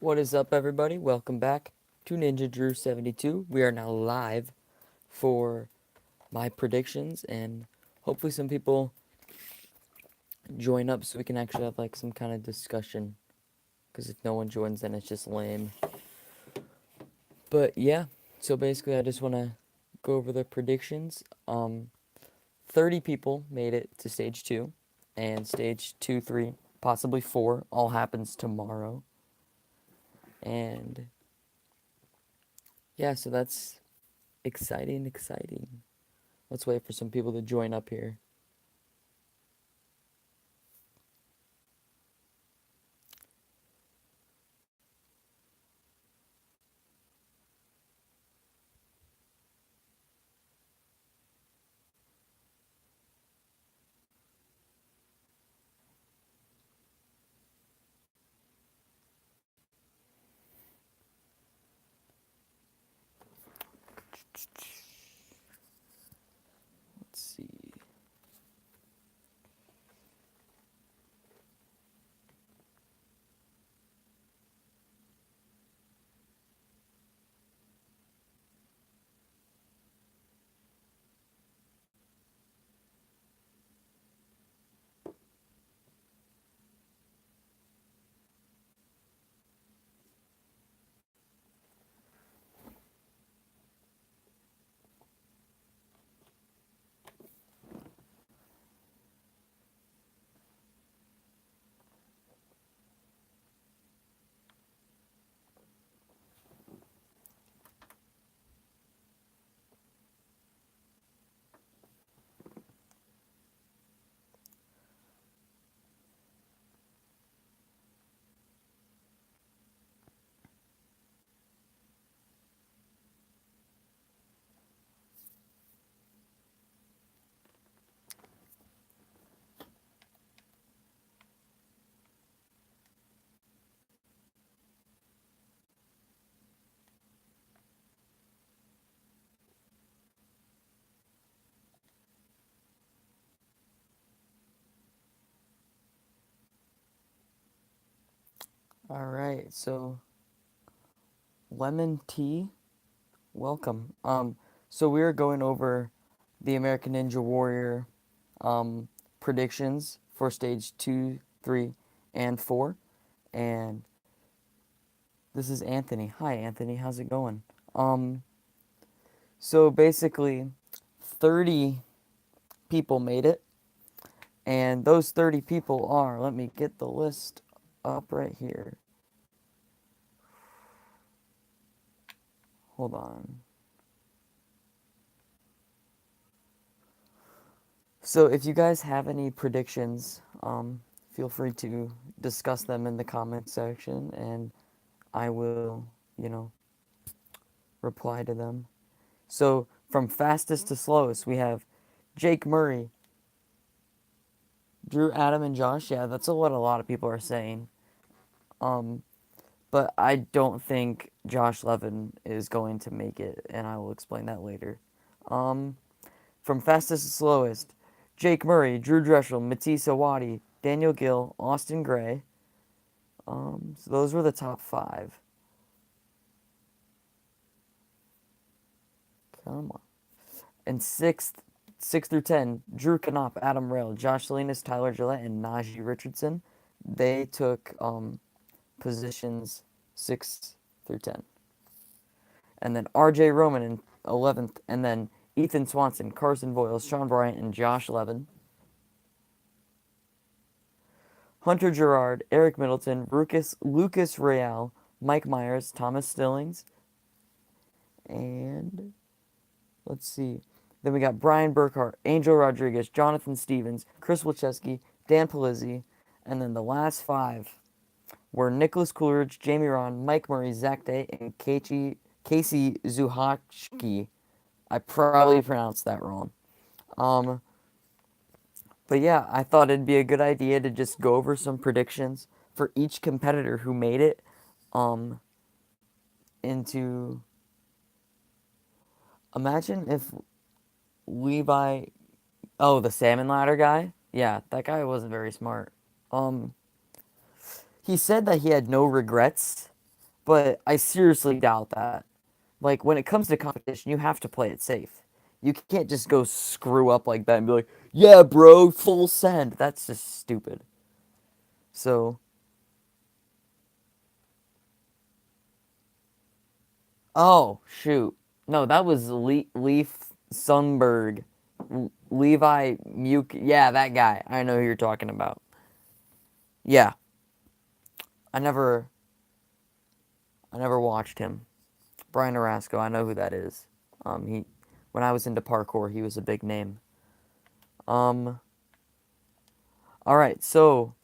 What is up, everybody? Welcome back to Ninja Drew 72. We are now live for my predictions, and hopefully, some people join up so we can actually have like some kind of discussion. Because if no one joins, then it's just lame. But yeah, so basically, I just want to go over the predictions. 30 people made it to stage 2, and stage 2, 3, possibly 4 all happens tomorrow. And yeah, so that's exciting. Let's wait for some people to join up here. Let's see. All right, so lemon tea, welcome. So we're going over the American Ninja Warrior um predictions for stage 2, 3, and 4. And this is Anthony. Hi Anthony, how's it going? Um so basically 30 people made it, and those 30 people are, let me get the list up right here. Hold on. So if you guys have any predictions, feel free to discuss them in the comment section, and I will, you know, reply to them. So from fastest to slowest, we have Jake Murray, Drew, Adam, and Josh. Yeah, that's what a lot of people are saying. Um, but I don't think Josh Levin is going to make it, and I will explain that later. Um, from fastest to slowest, Jake Murray, Drew Dreshel, Matisse Awadi, Daniel Gill, Austin Gray. So those were the top 5. Come on. And sixth through 10, Drew Knopp, Adam Rail, Josh Salinas, Tyler Gillette, and Najee Richardson. They took positions 6 through 10. And then R.J. Roman in 11th, and then Ethan Swanson, Carson Boyles, Sean Bryant, and Josh Levin. Hunter Gerard, Eric Middleton, Lucas Real, Mike Myers, Thomas Stillings, and let's see. Then we got Brian Burkhart, Angel Rodriguez, Jonathan Stevens, Chris Wilczewski, Dan Palizzi, and then the last 5 were Nicholas Coolidge, Jamie Ron, Mike Murray, Zach Day, and Casey Zuhachki. I probably pronounced that wrong. Um, but yeah, I thought it'd be a good idea to just go over some predictions for each competitor who made it um, into. Imagine if Levi. Oh, the salmon ladder guy? Yeah, that guy wasn't very smart. Um, he said that he had no regrets, but I seriously doubt that. Like when it comes to competition, you have to play it safe. You can't just go screw up like that and be like, "Yeah, bro, full send." That's just stupid. So, oh shoot, no, that was Leaf Sundberg, Levi Muke. Yeah, that guy. I know who you're talking about. Yeah, I never, I never watched him. Brian Orasco. I know who that is. He, when I was into parkour, he was a big name. Um, all right, so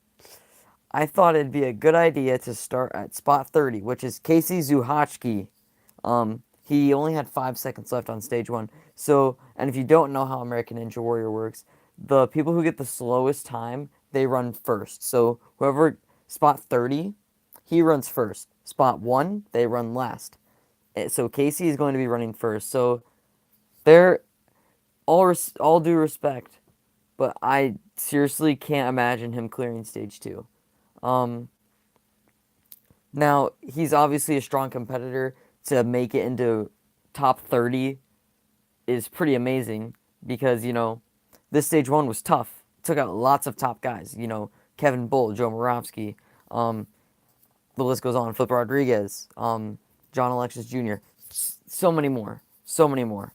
I thought it'd be a good idea to start at spot 30, which is Casey Zuhachki. He only had 5 seconds left on stage one. So, and if you don't know how American Ninja Warrior works, the people who get the slowest time, they run first. So, whoever, spot 30, he runs first. Spot one, they run last. So, Casey is going to be running first. So, they're all due respect, but I seriously can't imagine him clearing stage two. Um, Now, he's obviously a strong competitor. To make it into top 30 is pretty amazing because, this stage one was tough. Took out lots of top guys, Kevin Bull, Joe Moravsky, um, the list goes on, Flip Rodriguez, John Alexis Jr., so many more, so many more.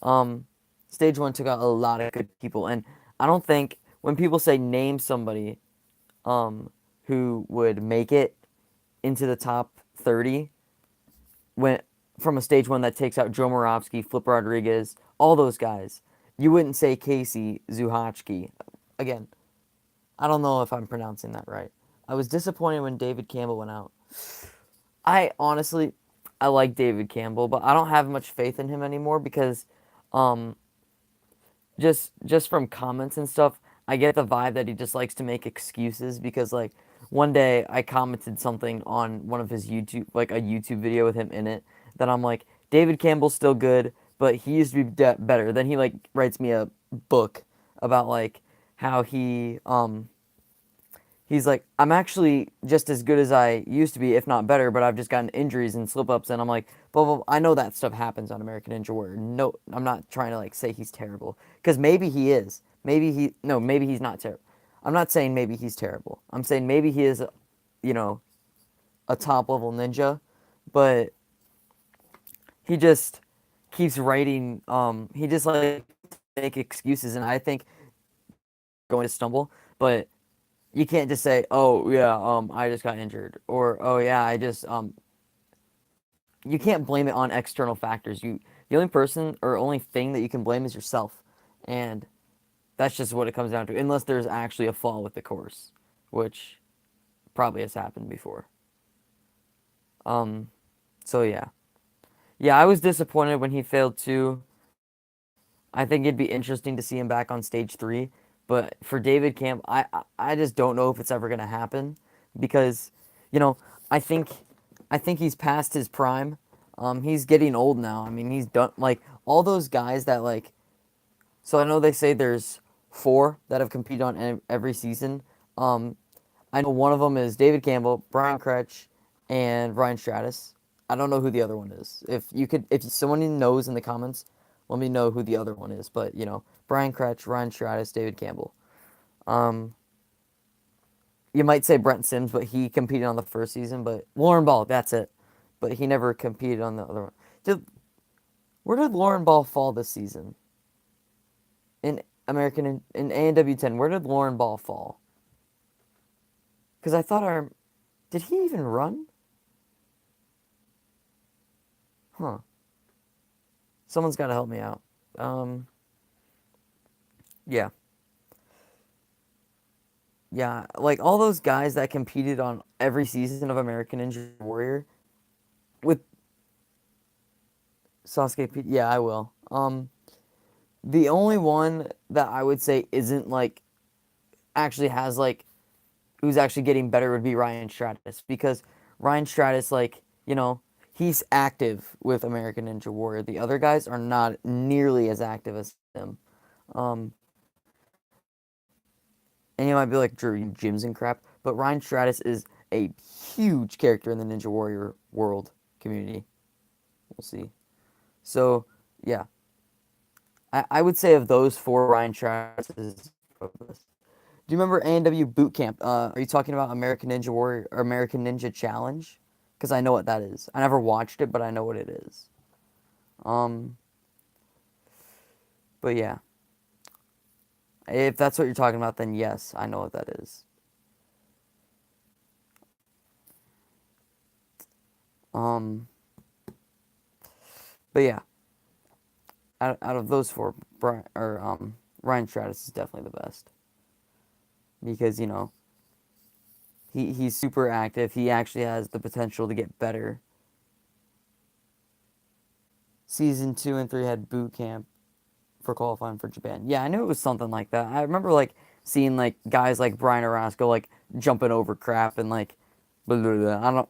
Um, Stage one took out a lot of good people, and I don't think when people say name somebody who would make it into the top 30, when from a stage one that takes out Joe Moravsky, Flip Rodriguez, all those guys, you wouldn't say Casey Zuhachki. Again, I don't know if I'm pronouncing that right. I was disappointed when David Campbell went out. I honestly, I like David Campbell, but I don't have much faith in him anymore because, um, just from comments and stuff, I get the vibe that he just likes to make excuses because like one day I commented something on one of his YouTube, like a YouTube video with him in it, that I'm like, David Campbell's still good, but he used to be better. Then he like writes me a book about like how he's like, I'm actually just as good as I used to be, if not better, but I've just gotten injuries and slip ups. And I'm like, blah, blah, blah. I know that stuff happens on American Ninja Warrior. No, I'm not trying to like say he's terrible because maybe he is. Maybe he's not terrible. I'm not saying maybe he's terrible. I'm saying maybe he is, you know, a top level ninja, but he just keeps writing. He just like make excuses, and I think going to stumble, but you can't just say, "Oh yeah, I just got injured," or "Oh yeah, I just." You can't blame it on external factors. The only person or only thing that you can blame is yourself, and that's just what it comes down to. Unless there's actually a flaw with the course, which probably has happened before. Um, so yeah, I was disappointed when he failed too. I think it'd be interesting to see him back on stage three, but for David Camp, I just don't know if it's ever gonna happen because, you know, I think I think he's past his prime. He's getting old now. I mean, he's done like all those guys that like. So I know they say there's four that have competed on every season. Um, I know one of them is David Campbell, Brian Kretsch, and Ryan Stratus. I don't know who the other one is. If someone knows in the comments, let me know who the other one is. But Brian Kretsch, Ryan Stratus, David Campbell. Um, you might say Brent Sims, but he competed on the first season. But Lauren Ball, that's it. But he never competed on the other one. Where did Lauren Ball fall this season? In in ANW 10, where did Lauren Ball fall? Because I thought did he even run? Huh. Someone's got to help me out. Um, yeah, yeah, like all those guys that competed on every season of American Ninja Warrior with Sasuke. Yeah, I will. The only one that I would say isn't like actually has like who's actually getting better would be Ryan Stratus because Ryan Stratus he's active with American Ninja Warrior. The other guys are not nearly as active as him. Um, and you might be like, Drew, you gyms and crap. But Ryan Stratus is a huge character in the Ninja Warrior world community. We'll see. So, yeah. I would say of those four, Ryan Travis is the best. Do you remember A&W Boot Camp? Are you talking about American Ninja Warrior or American Ninja Challenge? Because I know what that is. I never watched it, but I know what it is. Um, but yeah, if that's what you're talking about, then yes, I know what that is. Um, but yeah, out of those four, Ryan Stratus is definitely the best because he's super active. He actually has the potential to get better. Season 2 and 3 had boot camp for qualifying for Japan. Yeah, I knew it was something like that. I remember like seeing like guys like Brian Orozco like jumping over crap and like blah, blah, blah.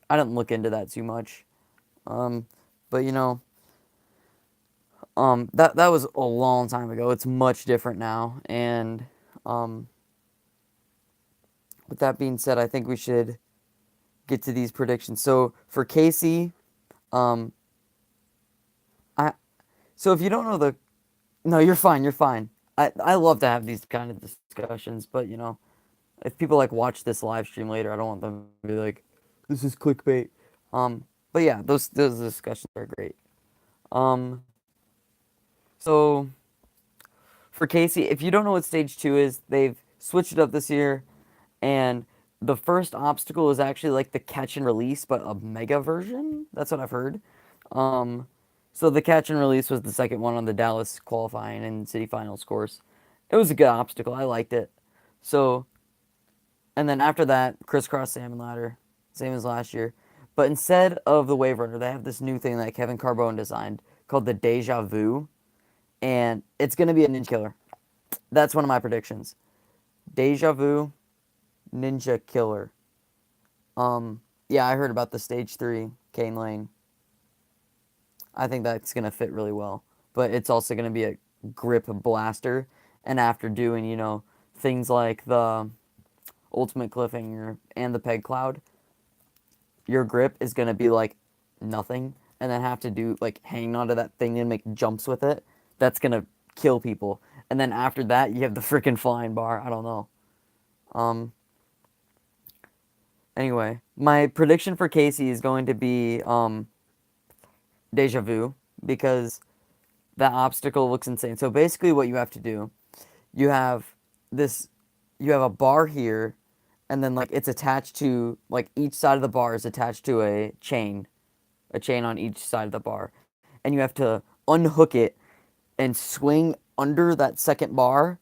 I didn't look into that too much. Um, but that was a long time ago. It's much different now. And um, with that being said, I think we should get to these predictions. So for Casey, um, I so if you don't know the no, you're fine. You're fine. I love to have these kind of discussions, but if people like watch this live stream later, I don't want them to be like, this is clickbait. But yeah, those discussions are great. Um, so for Casey, if you don't know what stage 2 is, they've switched it up this year, and the first obstacle is actually like the catch and release, but a mega version. That's what I've heard. Um, so the catch and release was the second one on the Dallas qualifying and city finals course. It was a good obstacle. I liked it. So, and then after that, crisscross salmon ladder, same as last year. But instead of the wave runner, they have this new thing that Kevin Carbone designed called the Deja Vu, and it's gonna be a ninja killer. That's one of my predictions. Deja Vu, Ninja Killer. Yeah, I heard about the stage 3 Cane Lane. I think that's gonna fit really well, but it's also gonna be a grip blaster. And after doing, things like the Ultimate Cliffhanger and the Peg Cloud, your grip is gonna be like nothing, and then have to do like hanging onto that thing and make jumps with it. That's gonna kill people. And then after that, you have the freaking flying bar. I don't know. Um, Anyway, my prediction for Casey is going to be Deja Vu because that obstacle looks insane. So basically, what you have to do, you have this, you have a bar here, and then like it's attached to like each side of the bar is attached to a chain on each side of the bar, and you have to unhook it and swing under that second bar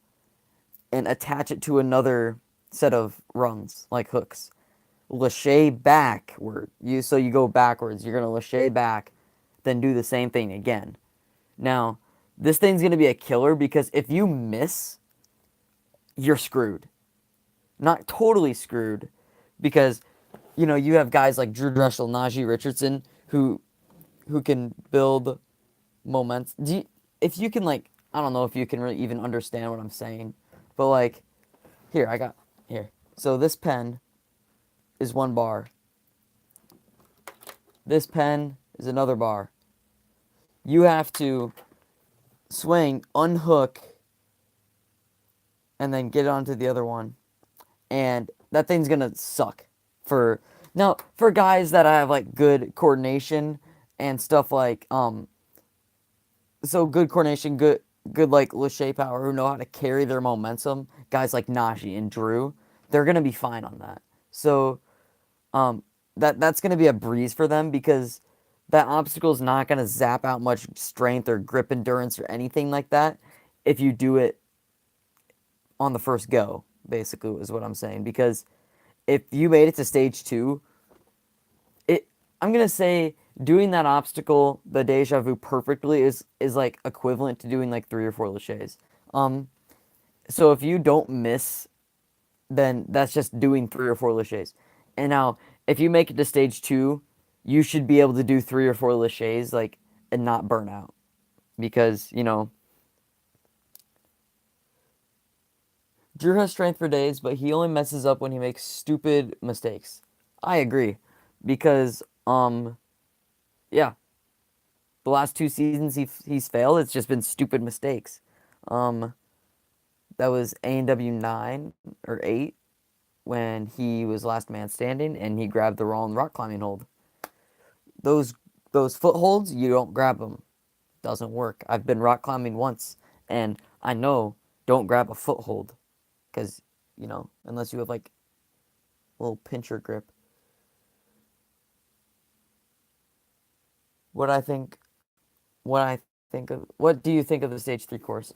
and attach it to another set of rungs like hooks. Lachey backward. You go backwards. You're gonna lachey back, then do the same thing again. Now, this thing's gonna be a killer because if you miss, you're screwed. Not totally screwed, because you have guys like Drew Dressel, Najee Richardson who can build momentum. If you can like, I don't know if you can really even understand what I'm saying, but like, here I got here. So this pen is one bar. This pen is another bar. You have to swing, unhook, and then get onto the other one. And that thing's gonna suck for guys that have like good coordination and stuff like so good coordination, good like lachey power who know how to carry their momentum. Guys like Najee and Drew, they're gonna be fine on that. So um, that's going to be a breeze for them because that obstacle is not going to zap out much strength or grip endurance or anything like that if you do it on the first go, basically, is what I'm saying. Because if you made it to stage 2, I'm going to say doing that obstacle, the Deja Vu, perfectly is like equivalent to doing like 3 or 4 laches. So if you don't miss, then that's just doing 3 or 4 laches. And now, if you make it to stage 2, you should be able to do 3 or 4 laches, like, and not burn out. Because, Drew has strength for days, but he only messes up when he makes stupid mistakes. I agree, because yeah, the last two seasons he's failed. It's just been stupid mistakes. Um, that was A&W 9 or 8 when he was last man standing and he grabbed the wrong rock climbing hold. Those those footholds, you don't grab them. Doesn't work. I've been rock climbing once, and I know don't grab a foothold, because unless you have like a little pincher grip. What I think, what I think of, what do you think of the stage 3 course?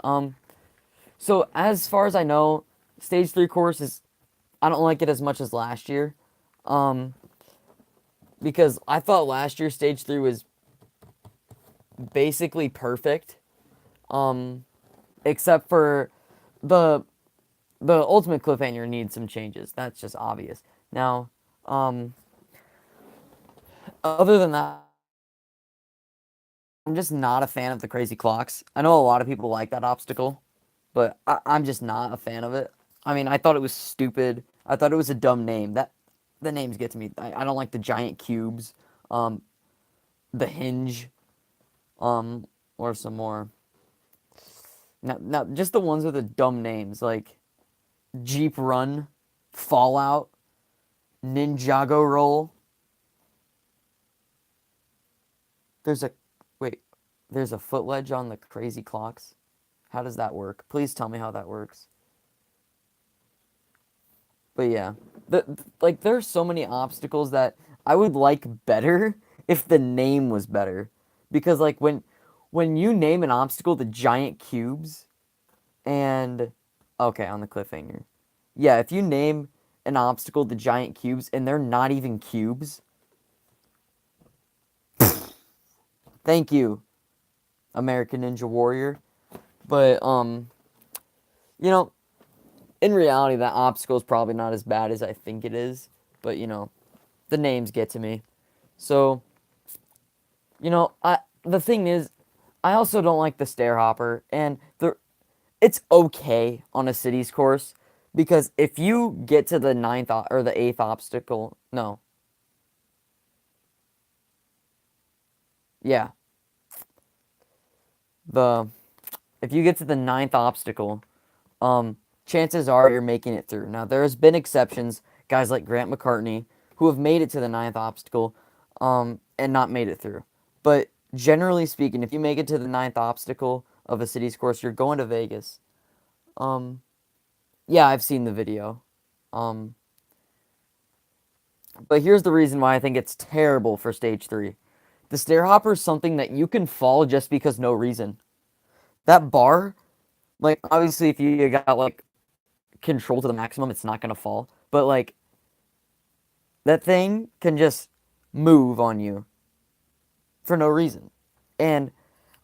So as far as I know, stage 3 course is, I don't like it as much as last year, um, because I thought last year stage 3 was basically perfect, um, except for the the ultimate cliffhanger needs some changes. That's just obvious. Now, um, other than that, I'm just not a fan of the crazy clocks. I know a lot of people like that obstacle, but I'm just not a fan of it. I mean, I thought it was stupid. I thought it was a dumb name. That the names get to me. I don't like the giant cubes, um, the hinge, or some more. Now, just the ones with the dumb names like Jeep Run, Fallout, Ninjago Roll. There's a wait. There's a foot ledge on the crazy clocks. How does that work? Please tell me how that works. But yeah, like there's so many obstacles that I would like better if the name was better, because like when you name an obstacle the giant cubes and okay on the cliffhanger, yeah, if you name an obstacle the giant cubes and they're not even cubes, thank you, American Ninja Warrior. But you know, in reality, that obstacle is probably not as bad as I think it is. But the names get to me. So I the thing is, I also don't like the stair hopper, and it's okay on a cities course because if you get to the or the eighth obstacle, no, yeah, the if you get to the ninth obstacle, chances are you're making it through. Now there's been exceptions, guys like Grant McCartney, who have made it to the ninth obstacle, and not made it through. But generally speaking, if you make it to the ninth obstacle of a cities course, you're going to Vegas. Um, yeah, I've seen the video. Um, but here's the reason why I think it's terrible for stage 3. The stair hopper is something that you can fall just because no reason. That bar, like obviously if you got like control to the maximum, it's not gonna fall. But like that thing can just move on you for no reason. And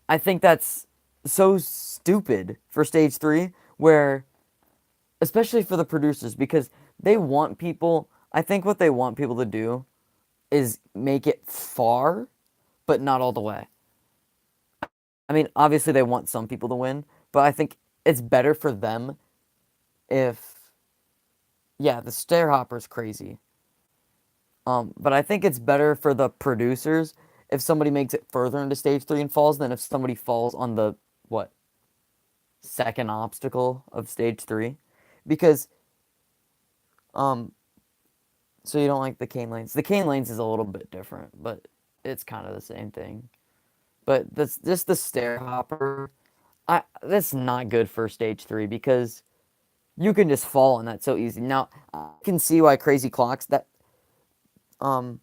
I think that's so stupid for stage 3, where especially for the producers, because they want people, I think what they want people to do is make it far, but not all the way. I mean, obviously they want some people to win, but I think it's better for them if, yeah, the stair hopper's crazy. But I think it's better for the producers if somebody makes it further into stage 3 and falls than if somebody falls on the, what, second obstacle of stage 3. Because, um, so you don't like the cane lanes. The cane lanes is a little bit different, but it's kind of the same thing. But that's just the stair hopper. That's not good for stage 3 because you can just fall on that so easy. Now, I can see why Crazy Clocks, um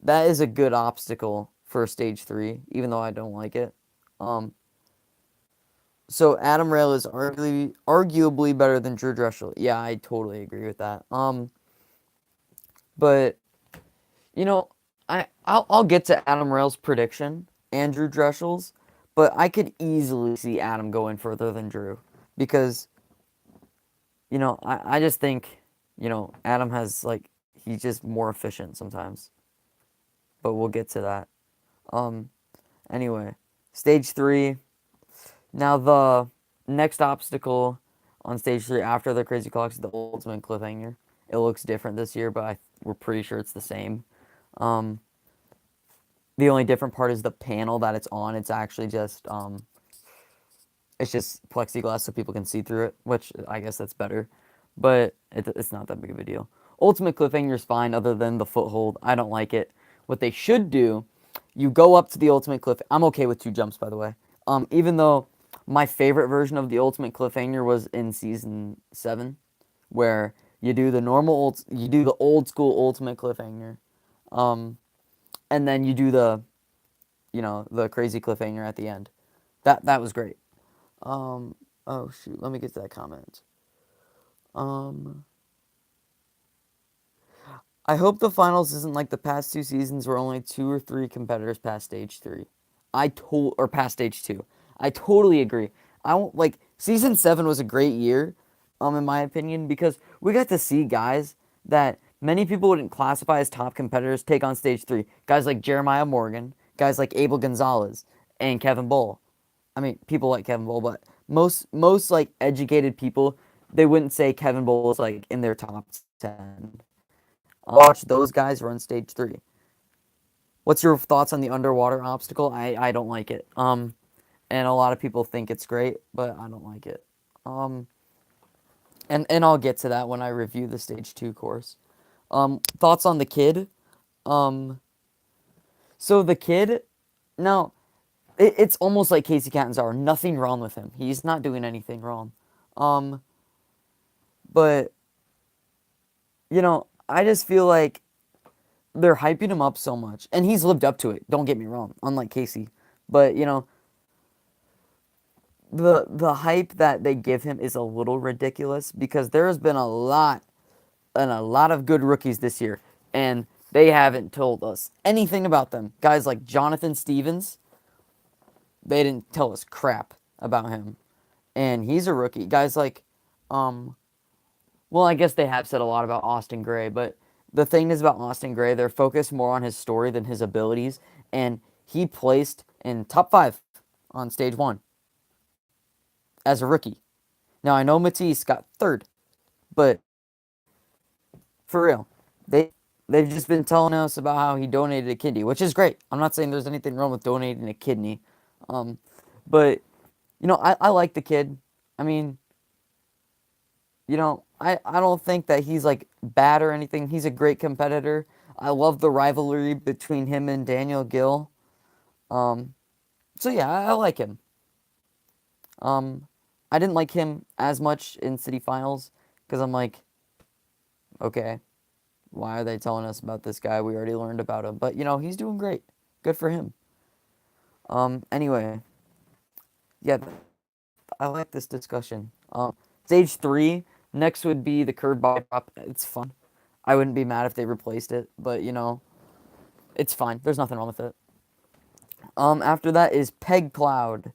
that is a good obstacle for stage 3, even though I don't like it. Um so Adam Rail is arguably better than Drew Dressel. Yeah, I totally agree with that. But you know, I'll get to Adam Rail's prediction and Drew Dressel's, but I could easily see Adam going further than Drew because I just think Adam has like he's just more efficient sometimes. But we'll get to that. Um Anyway, stage 3. Now the next obstacle on stage 3 after the Crazy Clocks, the Ultimate Cliffhanger. It looks different this year, but we're pretty sure it's the same. Um, the only different part is the panel that it's on. It's just plexiglass so people can see through it, which I guess that's better, but it's not that big of a deal. Ultimate Cliffhanger is fine, other than the foothold. I don't like it. What they should do, you go up to the Ultimate Cliff. I'm okay with 2 jumps, by the way. Even though my favorite version of the Ultimate Cliffhanger was in season 7, where you do the old school Ultimate Cliffhanger, and then you do the crazy cliffhanger at the end. That was great. Oh shoot, let me get to that comment. I hope the finals isn't like the past 2 seasons where only 2 or 3 competitors pass stage 3. Or past stage 2. I totally agree. I won't like season 7 was a great year, in my opinion, because we got to see guys that many people wouldn't classify as top competitors take on stage 3. Guys like Jeremiah Morgan, guys like Abel Gonzalez, and Kevin Bull. I mean, people like Kevin Bull, but most like educated people, they wouldn't say Kevin Bull is like in their top 10. Watch those guys run stage 3. What's your thoughts on the underwater obstacle? I don't like it. And a lot of people think it's great, but I don't like it. And I'll get to that when I review the stage 2 course. Thoughts on the kid? So the kid, now it's almost like Casey Catanzaro. Nothing wrong with him. He's not doing anything wrong. But I just feel like they're hyping him up so much, and he's lived up to it. Don't get me wrong, unlike Casey, but the hype that they give him is a little ridiculous because there has been a lot of good rookies this year, and they haven't told us anything about them. Guys like Jonathan Stevens, they didn't tell us crap about him, and he's a rookie. Guys like, well, I guess they have said a lot about Austin Gray, but the thing is about Austin Gray, they're focused more on his story than his abilities, and he placed in top 5 on stage 1 as a rookie. Now, I know Matisse got 3rd, but for real, they've just been telling us about how he donated a kidney, which is great. I'm not saying there's anything wrong with donating a kidney, but I like the kid. I mean, I don't think that he's like bad or anything. He's a great competitor. I love the rivalry between him and Daniel Gill. So yeah, I like him. I didn't like him as much in city finals because I'm like, okay, why are they telling us about this guy? We already learned about him. But he's doing great. Good for him. Anyway, yeah, I like this discussion. Stage 3, next would be the curved body prop. It's fun. I wouldn't be mad if they replaced it, but it's fine. There's nothing wrong with it. After that is Peg Cloud.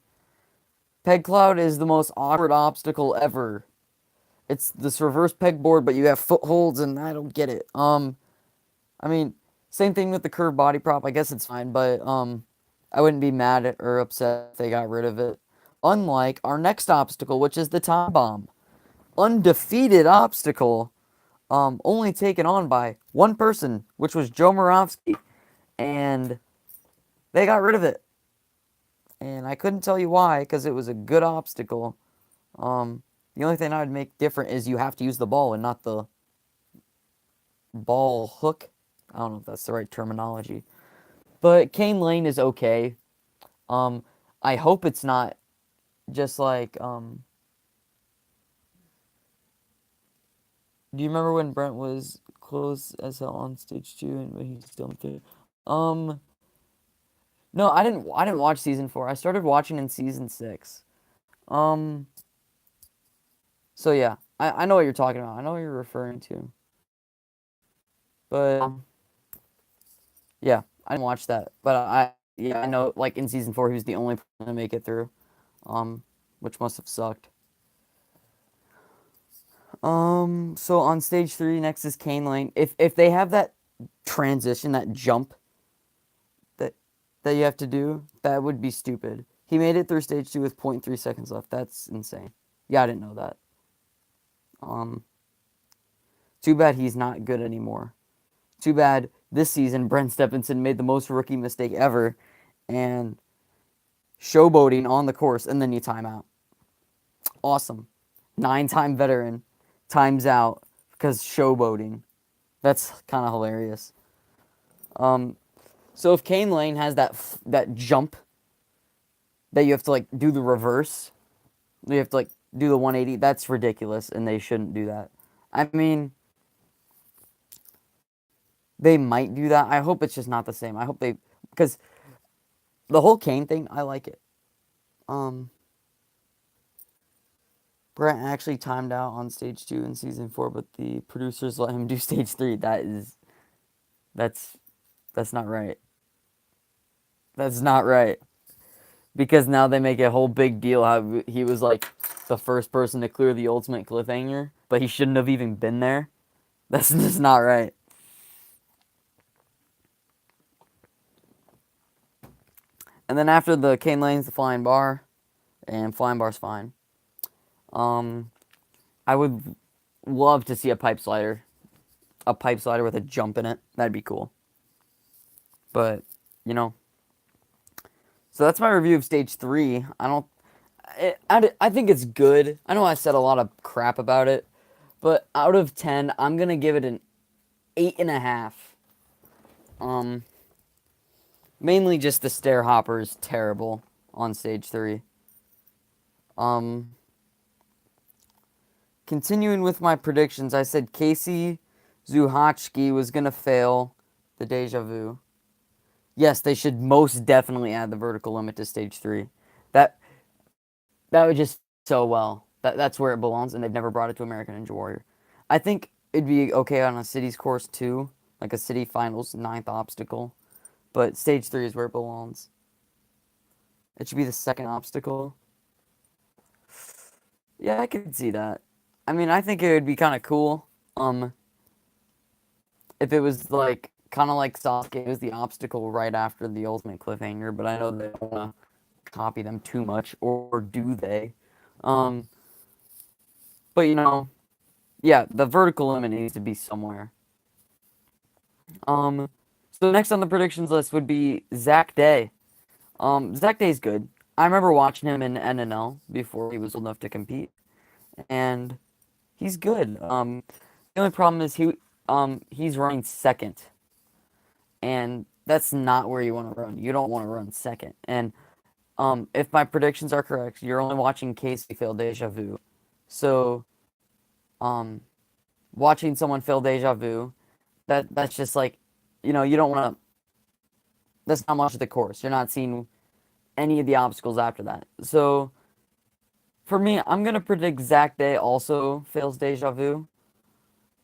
Peg Cloud is the most awkward obstacle ever. It's this reverse pegboard, but you have footholds, and I don't get it. I mean, same thing with the curved body prop. I guess it's fine, but I wouldn't be mad or upset if they got rid of it. Unlike our next obstacle, which is the time bomb. Undefeated obstacle, only taken on by one person, which was Joe Moravsky, and they got rid of it. And I couldn't tell you why, because it was a good obstacle. The only thing I would make different is you have to use the ball and not the ball hook. I don't know if that's the right terminology. But Cane Lane is okay. I hope it's not just like, do you remember when Brent was close as hell on stage 2 and when he still went through? No, I didn't watch season 4. I started watching in season 6. So yeah, I know what you're talking about. I know what you're referring to. But yeah, I didn't watch that. But I know like in season 4 he was the only person to make it through. Which must have sucked. So on stage 3, next is Cane Lane. If they have that transition, that jump that you have to do, that would be stupid. He made it through stage 2 with 0.3 seconds left. That's insane. Yeah, I didn't know that. Um, Too bad he's not good anymore. Too bad this season Brent Stephenson made the most rookie mistake ever and showboating on the course, and then you time out. Awesome. 9-time veteran times out because showboating. That's kind of hilarious. So if Kane Lane has that jump that you have to like do the reverse, you have to like do the 180. That's ridiculous, and they shouldn't do that. I mean, they might do that. I hope it's just not the same. I hope they, because the whole Kane thing, I like it. Brent actually timed out on stage 2 in season 4, but the producers let him do stage 3. That's not right. That's not right. Because now they make a whole big deal how he was like the first person to clear the ultimate cliffhanger, but he shouldn't have even been there. That's just not right. And then after the Kane Lane's the flying bar, and flying bar's fine. I would love to see a pipe slider with a jump in it. That'd be cool. But you know, so that's my review of stage 3. I think it's good. I know I said a lot of crap about it, but out of 10, I'm gonna give it an 8.5. Mainly just the stair hopper is terrible on stage 3. Continuing with my predictions, I said Casey Zuhachki was gonna fail the Deja Vu. Yes, they should most definitely add the vertical limit to stage 3. That would just so well. That's where it belongs, and they've never brought it to American Ninja Warrior. I think it'd be okay on a city's course too, like a city finals 9th obstacle. But stage 3 is where it belongs. It should be the second obstacle. Yeah, I could see that. I mean, I think it would be kind of cool. If it was like kind of like Sasuke was the obstacle right after the ultimate cliffhanger, but I know they don't want to copy them too much, or do they? Um, but yeah, the vertical limit needs to be somewhere. So next on the predictions list would be Zach Day. Zach Day's good. I remember watching him in NNL before he was old enough to compete, and he's good. The only problem is he's running second, and that's not where you want to run. You don't want to run second. And if my predictions are correct, you're only watching Casey fail Deja Vu. So, watching someone fail Deja Vu, that's just like, you don't want to. That's not much of the course. You're not seeing any of the obstacles after that. So, for me, I'm gonna predict Zach Day also fails Deja Vu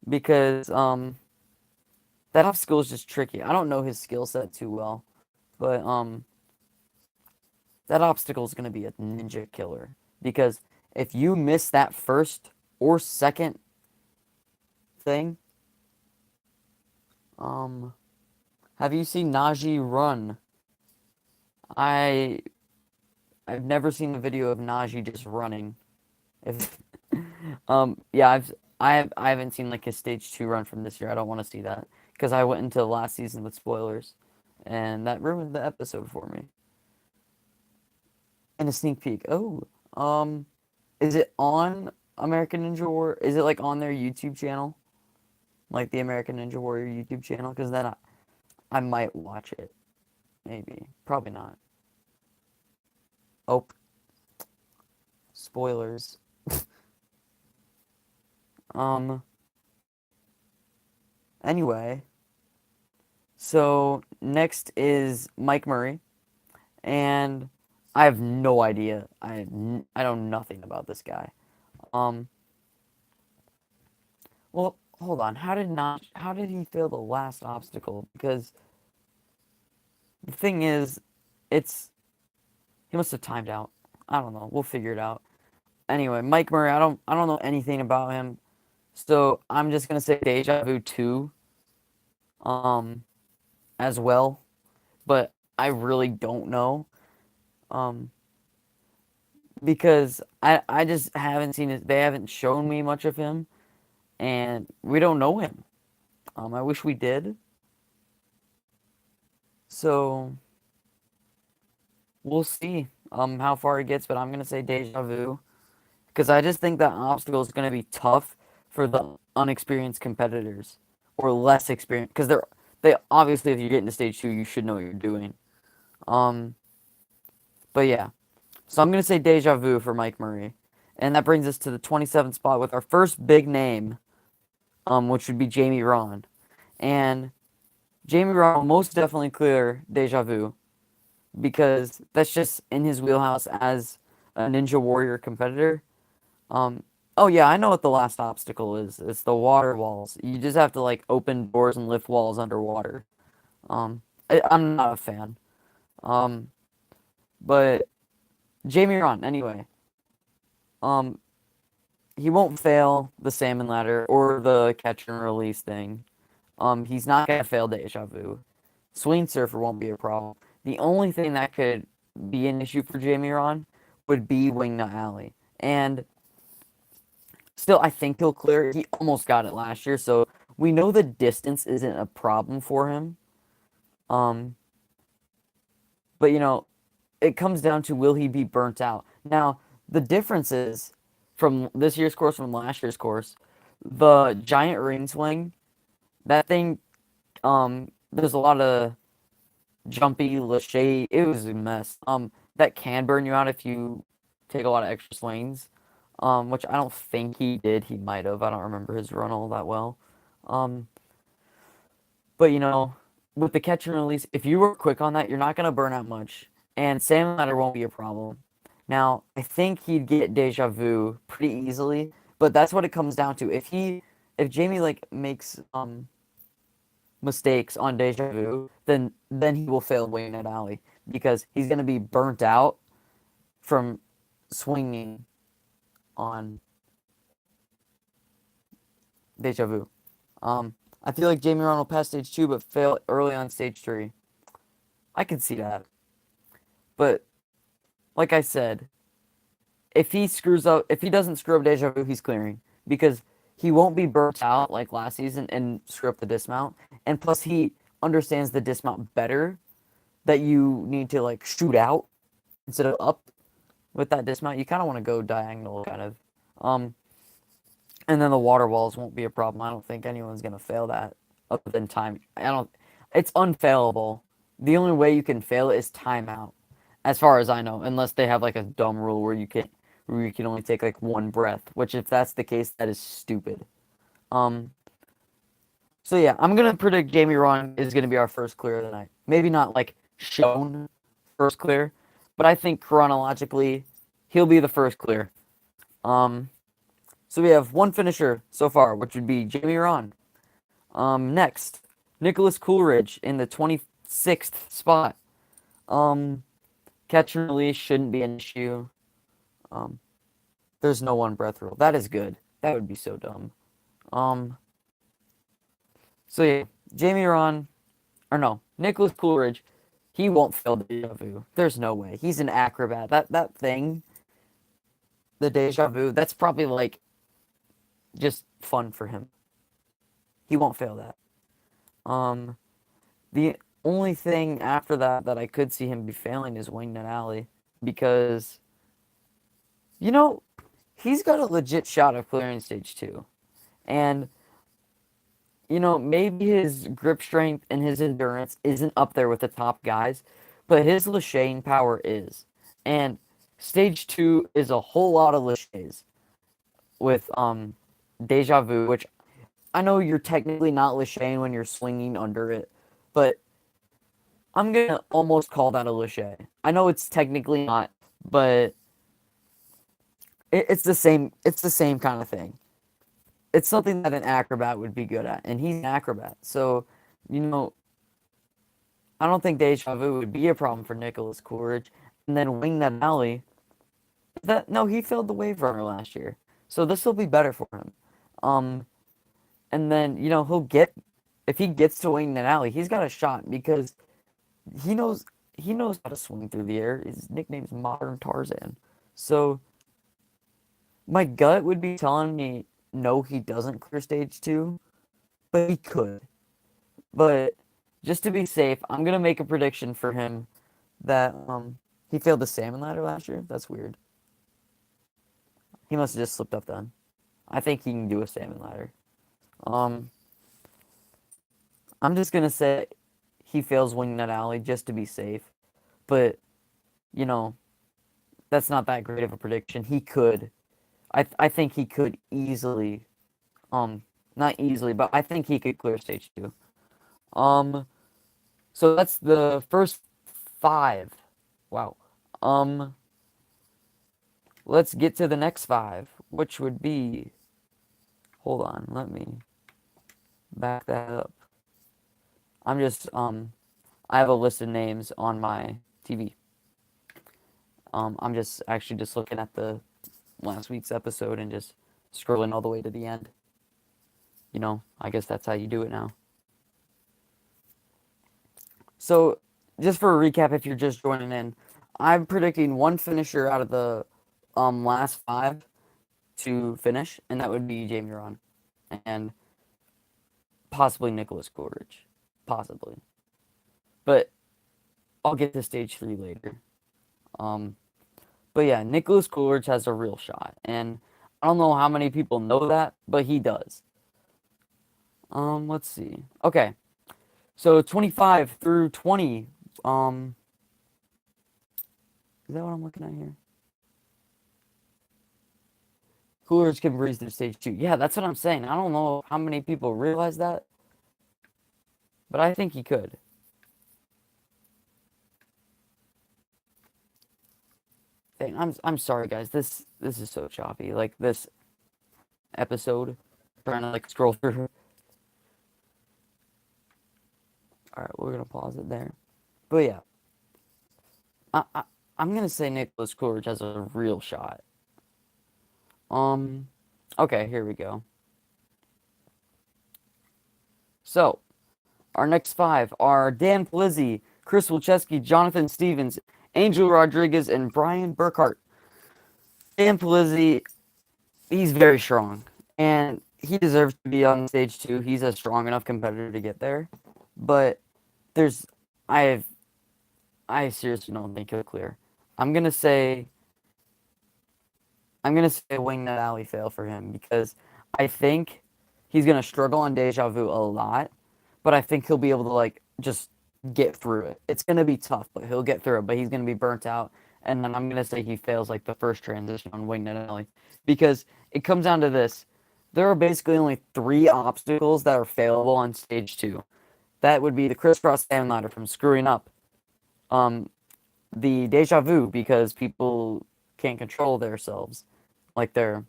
because that obstacle is just tricky. I don't know his skill set too well, but that obstacle is gonna be a ninja killer because if you miss that first or second thing, have you seen Najee run? I've never seen a video of Najee just running. If yeah, I haven't seen like his stage 2 run from this year. I don't want to see that because I went into last season with spoilers, and that ruined the episode for me. And a sneak peek. Oh, is it on American Ninja Warrior? Is it like on their YouTube channel, like the American Ninja Warrior YouTube channel? Because then I might watch it. Maybe, probably not. Oh, spoilers. Um. Anyway, so next is Mike Murray, and I have no idea. I know nothing about this guy. Um. Well, hold on. How did he fail the last obstacle? Because the thing is, it's he must have timed out. I don't know. We'll figure it out. Anyway, Mike Murray. I don't know anything about him, so I'm just gonna say Deja Vu 2. Um, as well, but I really don't know. Um, because I just haven't seen it. They haven't shown me much of him, and we don't know him. I wish we did. So we'll see how far he gets, but I'm gonna say Deja Vu because I just think that obstacle is gonna be tough for the unexperienced competitors or less experienced because they obviously if you get into stage two you should know what you're doing. Um, but yeah, so I'm gonna say Deja Vu for Mike Murray, and that brings us to the 27th spot with our first big name, which would be Jamie Ron, and Jamie Ron will most definitely clear Deja Vu because that's just in his wheelhouse as a Ninja Warrior competitor. Um, oh yeah, I know what the last obstacle is. It's the water walls. You just have to like open doors and lift walls underwater. I'm not a fan. Um, but Jamie Ron, anyway. Um, he won't fail the salmon ladder or the catch and release thing. He's not gonna fail Deja Vu. Swing surfer won't be a problem. The only thing that could be an issue for Jamie Ron would be Wingnut Alley. And still, I think he'll clear it. He almost got it last year, so we know the distance isn't a problem for him. Um, but it comes down to will he be burnt out? Now, the difference is from this year's course from last year's course, the giant ring swing, that thing, there's a lot of jumpy, lachey. It was a mess. That can burn you out if you take a lot of extra swings. Which I don't think he did. He might have. I don't remember his run all that well. Um, but with the catch and release, if you were quick on that, you're not gonna burn out much, and salmon ladder won't be a problem. Now, I think he'd get deja vu pretty easily, but that's what it comes down to. If Jamie like makes mistakes on deja vu, then he will fail Wayne at alley because he's gonna be burnt out from swinging on deja vu. I feel like Jamie Ron will pass stage two, but fail early on stage three. I can see that, but like I said, if he doesn't screw up deja vu, he's clearing because he won't be burnt out like last season and screw up the dismount. And plus, he understands the dismount better that you need to like shoot out instead of up with that dismount. You kind of want to go diagonal, kind of. Um, and then the water walls won't be a problem. I don't think anyone's gonna fail that other than time. I don't. It's unfailable. The only way you can fail it is timeout, as far as I know, unless they have like a dumb rule where you can only take like one breath. Which, if that's the case, that is stupid. Um. So yeah, I'm gonna predict Jamie Ron is gonna be our first clear of the night. Maybe not like shown first clear, but I think chronologically, he'll be the first clear. Um. So we have one finisher so far, which would be Jamie Ron. Next, Nicholas Coolidge in the 26th spot. Um, Catch and release shouldn't be an issue. Um, there's no one breath rule. That is good. That would be so dumb. Um, so yeah, Jamie Ron, or no, Nicholas Coolidge, he won't fail Deja Vu. There's no way. He's an acrobat. That thing, the Deja Vu, that's probably like just fun for him. He won't fail that. Um, the only thing after that I could see him be failing is Wingnut Alley because you know he's got a legit shot of clearing stage two, and maybe his grip strength and his endurance isn't up there with the top guys, but his Lachane power is, and stage two is a whole lot of Lachanes with Deja Vu, which I know you're technically not Lachane when you're swinging under it, but I'm gonna almost call that a Lachey. I know it's technically not, but it's the same. It's the same kind of thing. It's something that an acrobat would be good at, and he's an acrobat. So, you know, I don't think Deja Vu would be a problem for Nicholas Coolidge. And then Wingnut Alley. That no, he failed the Wave Runner last year, so this will be better for him. Um, and then he'll get if he gets to Wingnut Alley, he's got a shot because he knows he knows how to swing through the air. His nickname's Modern Tarzan. So my gut would be telling me no, he doesn't clear stage 2, but he could. But just to be safe, I'm gonna make a prediction for him that he failed the salmon ladder last year. That's weird. He must have just slipped up then. I think he can do a salmon ladder. Um, I'm just gonna say he fails wing nut alley just to be safe. But you know, that's not that great of a prediction. He could. I think he could easily. Not easily, but I think he could clear stage 2. Um, so that's the first 5. Wow. Let's get to the next 5, which would be. Hold on, let me back that up. I'm just I have a list of names on my TV. I'm just actually just looking at the last week's episode and just scrolling all the way to the end. You know, I guess that's how you do it now. So, just for a recap, if you're just joining in, I'm predicting one finisher out of the last 5 to finish, and that would be Jamie Ron, and possibly Nicholas Coolidge, possibly. But I'll get to stage 3 later. But yeah, Nicholas Coolidge has a real shot, and I don't know how many people know that, but he does. Let's see. Okay, so 25 through 20. Is that what I'm looking at here? Coolidge can breeze through stage 2. Yeah, that's what I'm saying. I don't know how many people realize that, but I think he could. Dang, I'm sorry, guys. This is so choppy. Like this episode, trying to like scroll through. All right, we're gonna pause it there. But yeah, I'm gonna say Nicholas Coolidge has a real shot. Okay, here we go. So, our next 5 are Dan Plizzi, Chris Wilczewski, Jonathan Stevens, Angel Rodriguez, and Brian Burkhart. Dan Plizzi, he's very strong, and he deserves to be on stage 2. He's a strong enough competitor to get there, but I seriously don't think he'll clear. I'm gonna say wing nut alley fail for him because I think he's gonna struggle on Deja Vu a lot, but I think he'll be able to like just get through it. It's gonna be tough, but he'll get through it. But he's gonna be burnt out, and then I'm gonna say he fails like the first transition on wing nut alley because it comes down to this: there are basically only 3 obstacles that are failable on stage 2. That would be the crisscross salmon ladder from screwing up, the Deja Vu because people can't control themselves, like they're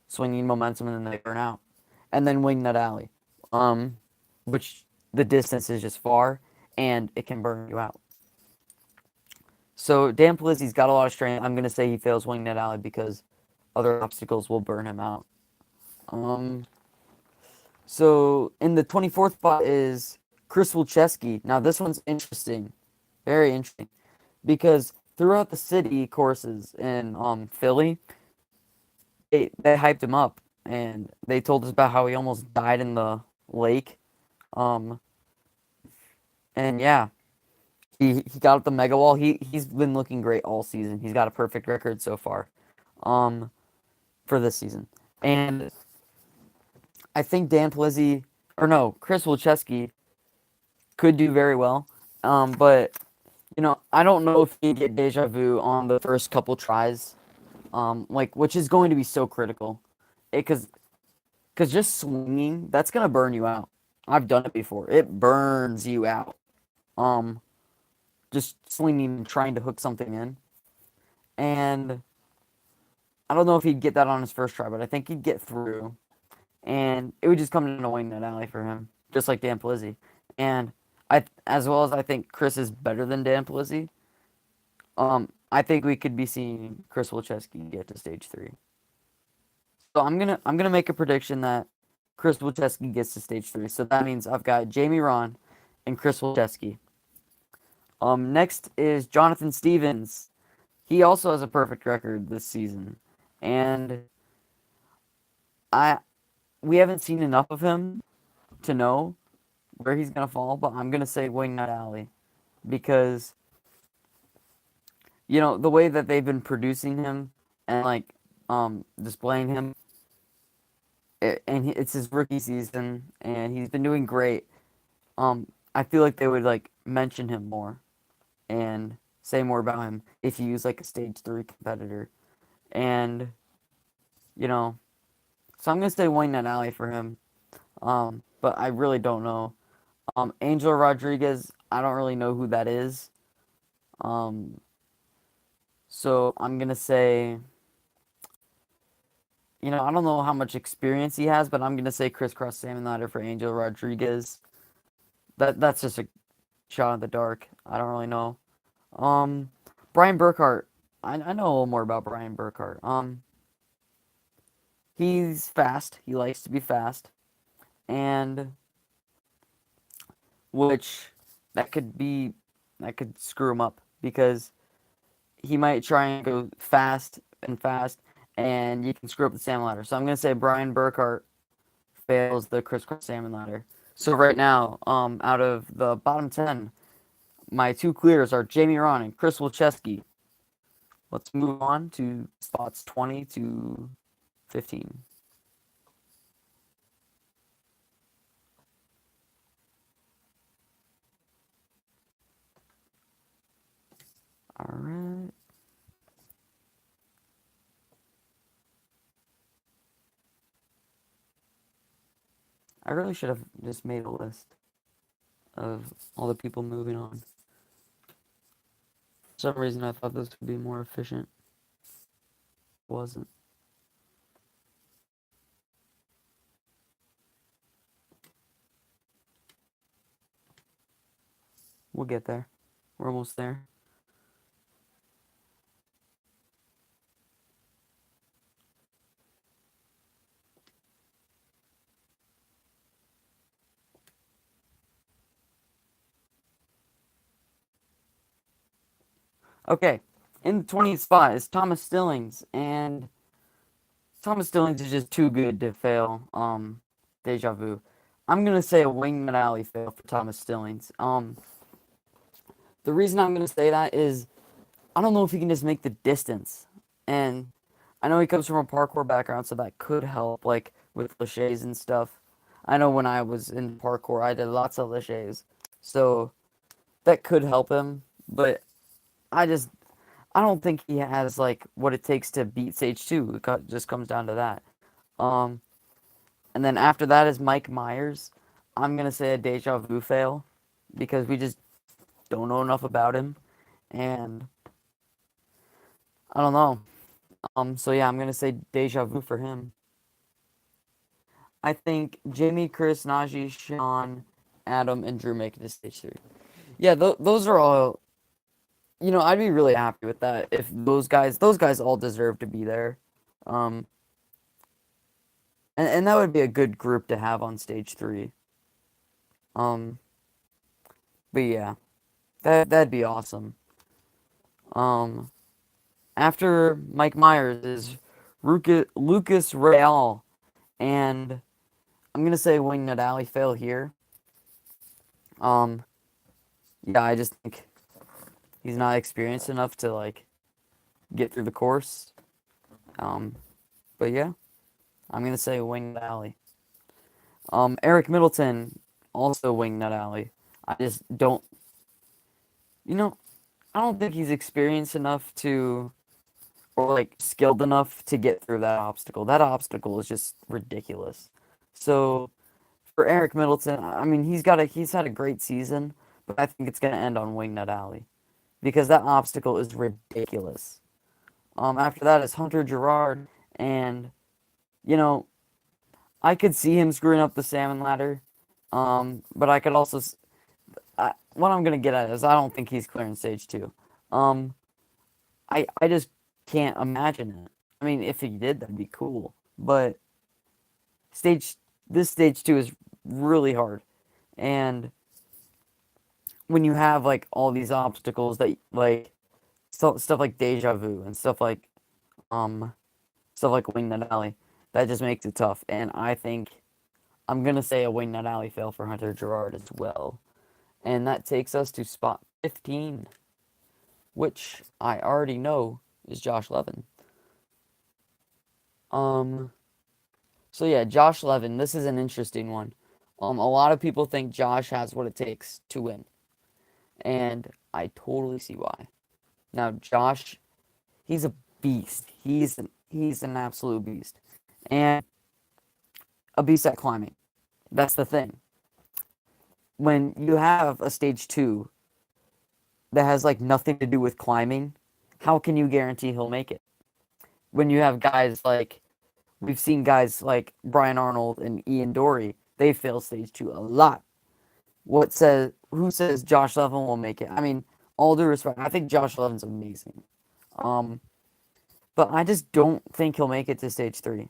swinging momentum and then they burn out, and then wing nut alley, which the distance is just far and it can burn you out. So Dan Plizzi's got a lot of strength. I'm gonna say he fails wing nut alley because other obstacles will burn him out. So in the 24th spot is Chris Wilczewski. Now this one's interesting, very interesting, because throughout the city courses in Philly, they hyped him up and they told us about how he almost died in the lake. And yeah, he got up the mega wall. He's been looking great all season. He's got a perfect record so far, for this season. And I think Chris Wilczewski could do very well. But I don't know if he can get Deja Vu on the first couple tries, which is going to be so critical, because just swinging, that's gonna burn you out. I've done it before. It burns you out. Just swinging and trying to hook something in, and I don't know if he'd get that on his first try, but I think he'd get through, and it would just come to a wing nut alley for him, just like Dan Plizzi. And as well as I think Chris is better than Dan Plizzi, I think we could be seeing Chris Wilczewski get to stage 3. So I'm gonna make a prediction that Chris Wilczewski gets to stage 3. So that means I've got Jamie Ron and Chris Wilczewski. Next is Jonathan Stevens. he also has a perfect record this season, and I we haven't seen enough of him to know where he's gonna fall. But I'm gonna say Wingnut Alley because the way that they've been producing him and like displaying him, it's his rookie season, and he's been doing great. I feel like they would like mention him more and say more about him if he was like a stage 3 competitor. And you know, so I'm gonna say Wingnut Alley for him. But I really don't know. Angel Rodriguez, I don't really know who that is. Um, so I'm gonna say, I don't know how much experience he has, but I'm gonna say crisscross salmon ladder for Angel Rodriguez. That's just a shot in the dark. I don't really know. Um, Brian Burkhart. I know a little more about Brian Burkhart. He's fast. He likes to be fast, and which that could be that could screw him up because he might try and go fast, and you can screw up the salmon ladder. So I'm gonna say Brian Burkhart fails the crisscross salmon ladder. So right now, out of the bottom 10, my two clears are Jamie Ron and Chris Wilczewski. Let's move on to spots 20 to 15. All right. I really should have just made a list of all the people moving on. For some reason, I thought this would be more efficient. It wasn't. We'll get there. We're almost there. Okay, in the 20th spot is Thomas Stillings, and Thomas Stillings is just too good to fail. Deja vu. I'm gonna say a Wingman Alley fail for Thomas Stillings. The reason I'm gonna say that is I don't know if he can just make the distance, and I know he comes from a parkour background, so that could help, like with laches and stuff. I know when I was in parkour, I did lots of laches, so that could help him. But I just I don't think he has like what it takes to beat Stage 2. Just comes down to that. Um, and then after that is Mike Myers. I'm gonna say a deja vu fail because we just don't know enough about him, and I don't know. So yeah, I'm gonna say deja vu for him. I think Jimmy, Chris, Najee, Sean, Adam, and Drew make it to Stage 3. Yeah, those are all. I'd be really happy with that if those guys all deserve to be there. Um, and that would be a good group to have on Stage 3. Um, but yeah, that'd be awesome. Um, After Mike Myers is Lucas Real, and I'm gonna say Wingnut Alley fail here. Um, yeah, I just think he's not experienced enough to like get through the course. But yeah, I'm gonna say Wingnut Alley. Eric Middleton, also Wingnut Alley. I just don't, you know, I don't think he's experienced enough to, or like skilled enough to get through that obstacle. That obstacle is just ridiculous. So for Eric Middleton, I mean, he's had a great season, but I think it's gonna end on Wingnut Alley because that obstacle is ridiculous. After that is Hunter Gerard, and you know, I could see him screwing up the salmon ladder. But I could also, what I'm gonna get at is I don't think he's clearing Stage 2. Um, I just can't imagine it. I mean, if he did, that'd be cool. But stage this Stage 2 is really hard, and when you have like all these obstacles that like stuff like Deja Vu and stuff like Wing Nut Alley. That just makes it tough. And I think I'm gonna say a Wing Nut Alley fail for Hunter Gerard as well. And that takes us to spot 15, which I already know is Josh Levin. So yeah, Josh Levin, this is an interesting one. A lot of people think Josh has what it takes to win. And I totally see why. Now, Josh, he's a beast. He's an absolute beast. And a beast at climbing. That's the thing. When you have a stage 2 that has like nothing to do with climbing, how can you guarantee he'll make it? When you have guys like we've seen guys like Brian Arnold and Ian Dory, they fail stage 2 a lot. Who says Josh Levin will make it? I mean, all due respect, I think Josh Levin's amazing. But I just don't think he'll make it to stage 3.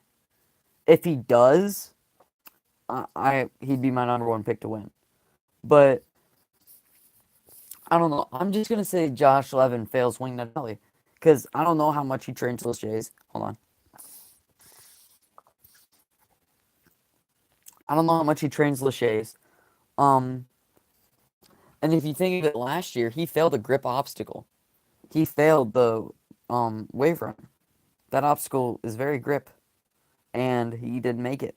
If he does, he'd be my number 1 pick to win. But I don't know. I'm just gonna say Josh Levin fails Wing Nut Alley because I don't know how much he trains Lachey's. Hold on. I don't know how much he trains Lachey's. And if you think of it, last year he failed a grip obstacle. He failed the wave run. That obstacle is very grip, and he didn't make it.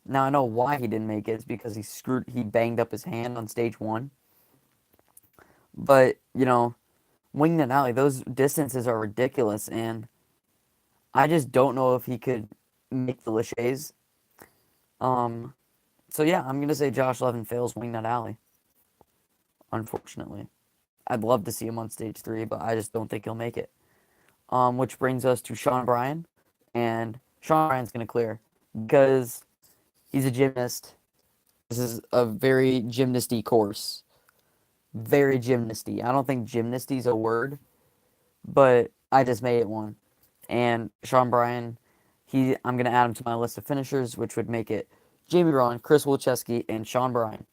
Now I know why he didn't make it. It's because he banged up his hand on stage 1. But Wing Nut Alley, those distances are ridiculous, and I just don't know if he could make the Lachey's. So yeah, I'm gonna say Josh Levin fails Wing Nut Alley. Unfortunately, I'd love to see him on stage 3, but I just don't think he'll make it. Which brings us to Sean Bryan, and Sean Bryan's gonna clear because he's a gymnast. This is a very gymnasty course. Very gymnasty. I don't think gymnasty is a word, but I just made it one. And Sean Bryan, I'm gonna add him to my list of finishers, which would make it Jamie Rowan, Chris Wilczewski, and Sean Bryan.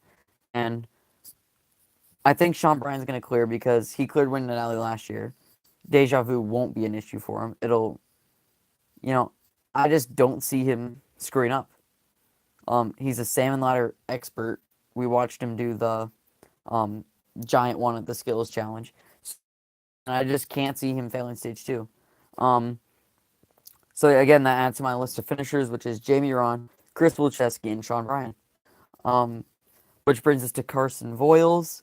And I think Sean Bryan's gonna clear because he cleared Wing Nut Alley last year. Deja Vu won't be an issue for him. I just don't see him screwing up. He's a salmon ladder expert. We watched him do the giant one at the Skills Challenge. And I just can't see him failing stage 2. So again, that adds to my list of finishers, which is Jamie Rowan, Chris Wilczewski, and Sean Bryan. Which brings us to Carson Voiles.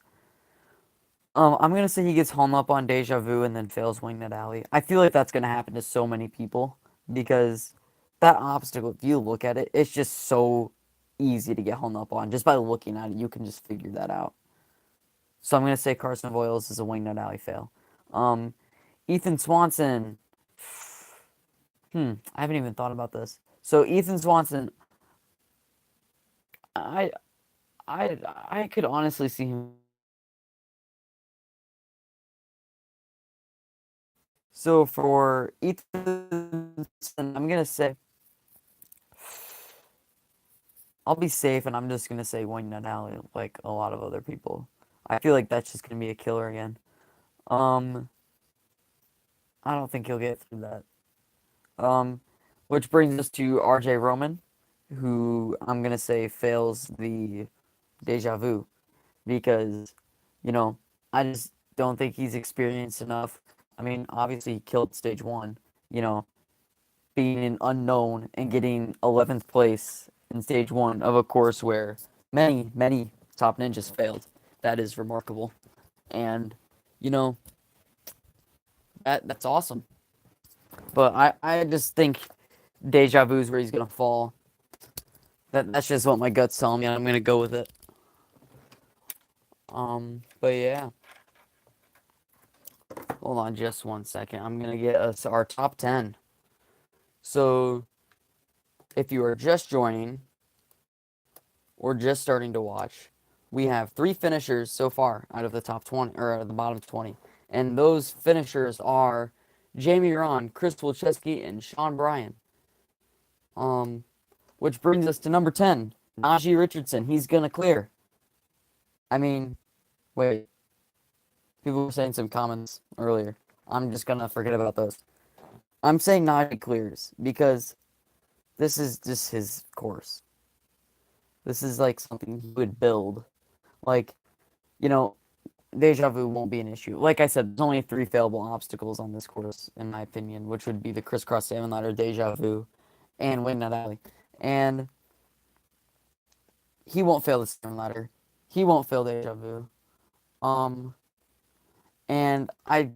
I'm going to say he gets hung up on Deja Vu and then fails Wing Nut Alley. I feel like that's going to happen to so many people because that obstacle, if you look at it, it's just so easy to get hung up on. Just by looking at it, you can just figure that out. So I'm going to say Carson Voiles is a Wing Nut Alley fail. Ethan Swanson. I haven't even thought about this. So Ethan Swanson, I could honestly see him. So for Ethan, I'm gonna say I'll be safe, and I'm just gonna say Wing Nut Alley, like a lot of other people. I feel like that's just gonna be a killer again. I don't think he'll get through that. Which brings us to RJ Roman, who I'm gonna say fails the Deja Vu because, I just don't think he's experienced enough. I mean, obviously he killed stage 1, being an unknown and getting 11th place in stage 1 of a course where many, many top ninjas failed. That is remarkable. And, that's awesome. But I just think Deja Vu is where he's going to fall. That's just what my gut's telling me, and I'm going to go with it. But yeah. Hold on just one second. I'm going to get us our top 10. So, if you are just joining or just starting to watch, we have 3 finishers so far out of the top 20, or out of the bottom 20. And those finishers are Jamie Rowan, Chris Wilczewski, and Sean Bryan. Which brings us to number 10, Najee Richardson. He's going to clear. I mean, wait. People were saying some comments earlier. I'm just gonna forget about those. I'm saying Najee clears because this is just his course. This is like something he would build. Like, you know, deja vu won't be an issue. Like I said, there's only 3 failable obstacles on this course, in my opinion, which would be the crisscross salmon ladder, deja vu, and wingnut alley. And he won't fail the salmon ladder. He won't fail deja vu. And I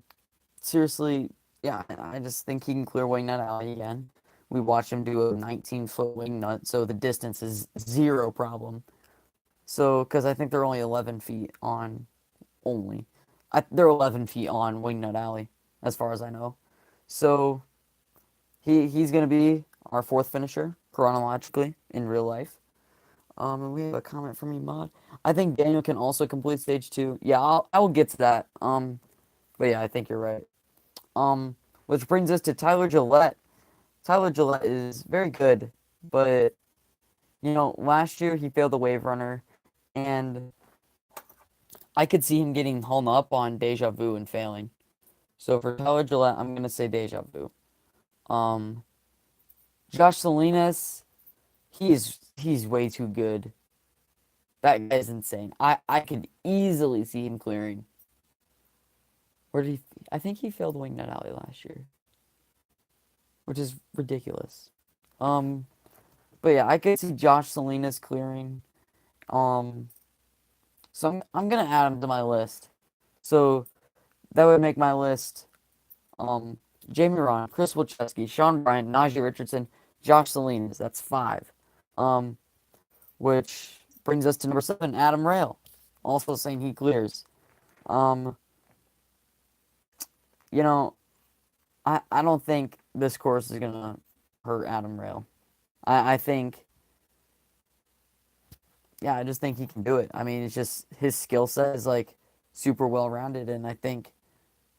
seriously, yeah, I just think he can clear wingnut alley again. We watched him do a 19-foot wingnut, so the distance is 0 problem. So, because I think they're only 11 feet on only. They're 11 feet on Wingnut Alley, as far as I know. So he's going to be our 4th finisher chronologically in real life. And we have a comment from Imad. I think Daniel can also complete stage 2. Yeah, I will get to that. But yeah, I think you're right. Which brings us to Tyler Gillette. Tyler Gillette is very good, but last year he failed the wave runner, and I could see him getting hung up on deja vu and failing. So for Tyler Gillette, I'm gonna say deja vu. Um, Josh Salinas, he's way too good. That guy's insane. I could easily see him clearing. Where did he? I think he failed Wingnut Alley last year, which is ridiculous. But yeah, I could see Josh Salinas clearing. So I'm gonna add him to my list. So that would make my list. Jamie Ron, Chris Wilczewski, Sean Bryant, Najee Richardson, Josh Salinas. That's 5. Which brings us to number 7, Adam Rail. Also saying he clears. I don't think this course is gonna hurt Adam Rail. I think, yeah, I just think he can do it. I mean, it's just his skill set is like super well rounded, and I think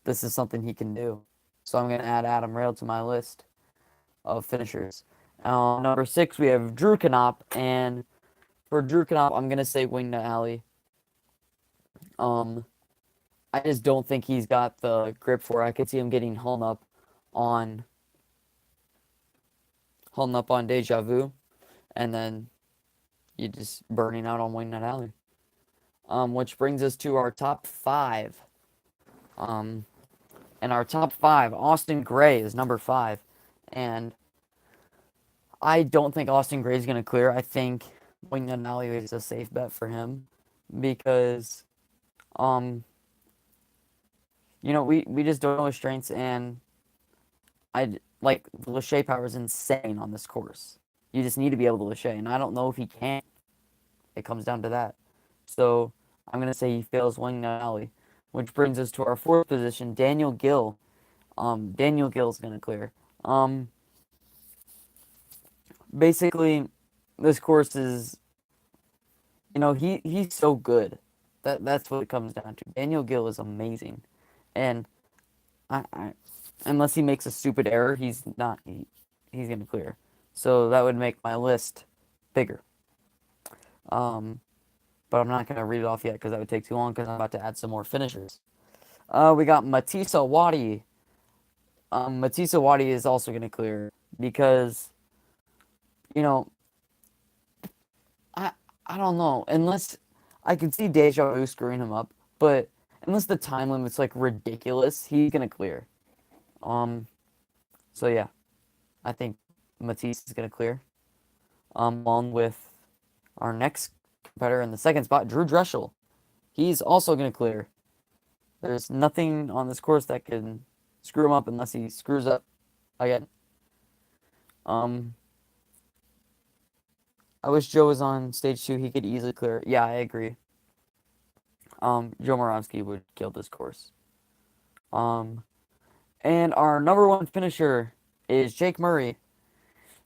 this is something he can do. So I'm gonna add Adam Rail to my list of finishers. Number 6, we have Drew Knopp, and for Drew Knopp, I'm gonna say Wingnut Alley. I just don't think he's got the grip for it. I could see him getting hung up on Deja Vu, and then you just burning out on Wingnut Alley. Which brings us to our top 5. And our top 5, Austin Gray is number 5, and I don't think Austin Gray is going to clear. I think Wingnut Alley is a safe bet for him because, we just don't know his strengths, and the Lachey power is insane on this course. You just need to be able to Lachey, and I don't know if he can. It comes down to that. So I'm going to say he fails Wingnut Alley, which brings us to our 4th position, Daniel Gill. Daniel Gill's going to clear. Basically, this course is, he's so good. That's what it comes down to. Daniel Gill is amazing, and I unless he makes a stupid error, he's he's gonna clear. So that would make my list bigger. But I'm not gonna read it off yet because that would take too long because I'm about to add some more finishers. We got Matisa Wadi. Matisa Wadi is also gonna clear because, I don't know, unless I can see Deja Vu screwing him up, but unless the time limit's like ridiculous, he's gonna clear. So yeah, I think Matisse is gonna clear. Along with our next competitor in the 2nd spot, Drew Dreschel. He's also gonna clear. There's nothing on this course that can screw him up unless he screws up again. I wish Joe was on stage 2. He could easily clear. Yeah, I agree. Joe Moronsky would kill this course. And our number 1 finisher is Jake Murray.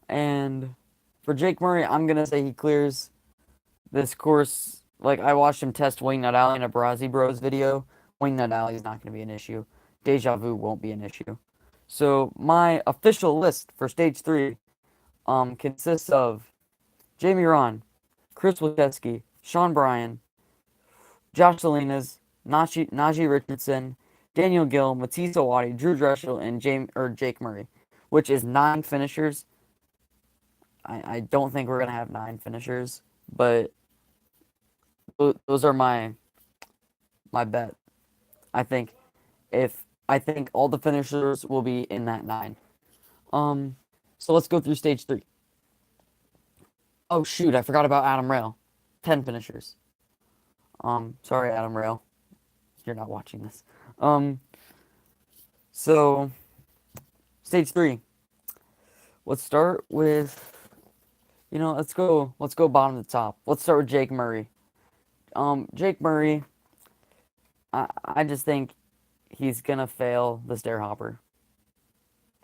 And for Jake Murray, I'm going to say he clears this course. Like, I watched him test Wingnut Alley in a Brazzi Bros video. Wingnut Alley is not going to be an issue. Deja Vu won't be an issue. So, my official list for stage 3 consists of Jamie Ron, Chris Wilczewski, Sean Bryan, Josh Salinas, Najee Richardson, Daniel Gill, Matisse Awadi, Drew Dreshel, and Jake Murray, which is 9 finishers. I don't think we're gonna have 9 finishers, but those are my bet. I think I think all the finishers will be in that 9. So let's go through stage 3. Oh shoot, I forgot about Adam Rail. 10 finishers. Sorry, Adam Rail. You're not watching this. So stage 3. Let's start with, let's go bottom to top. Let's start with Jake Murray. Jake Murray, I just think he's gonna fail the stair hopper.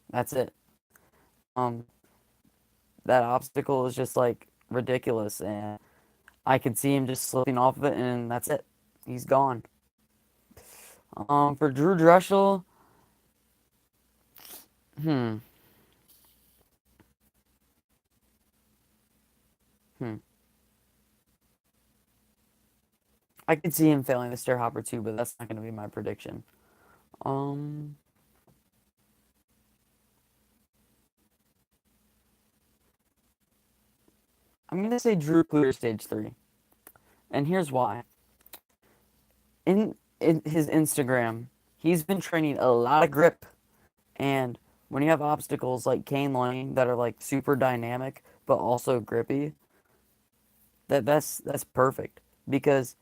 That's it. That obstacle is just like ridiculous, and I can see him just slipping off of it, and that's it. He's gone. For Drew Dreshel, hmm. I could see him failing the stair hopper too, but that's not going to be my prediction. I'm going to say Drew clears stage 3. And here's why. In his Instagram, he's been training a lot of grip. And when you have obstacles like Cane Lane that are like super dynamic but also grippy, that's perfect because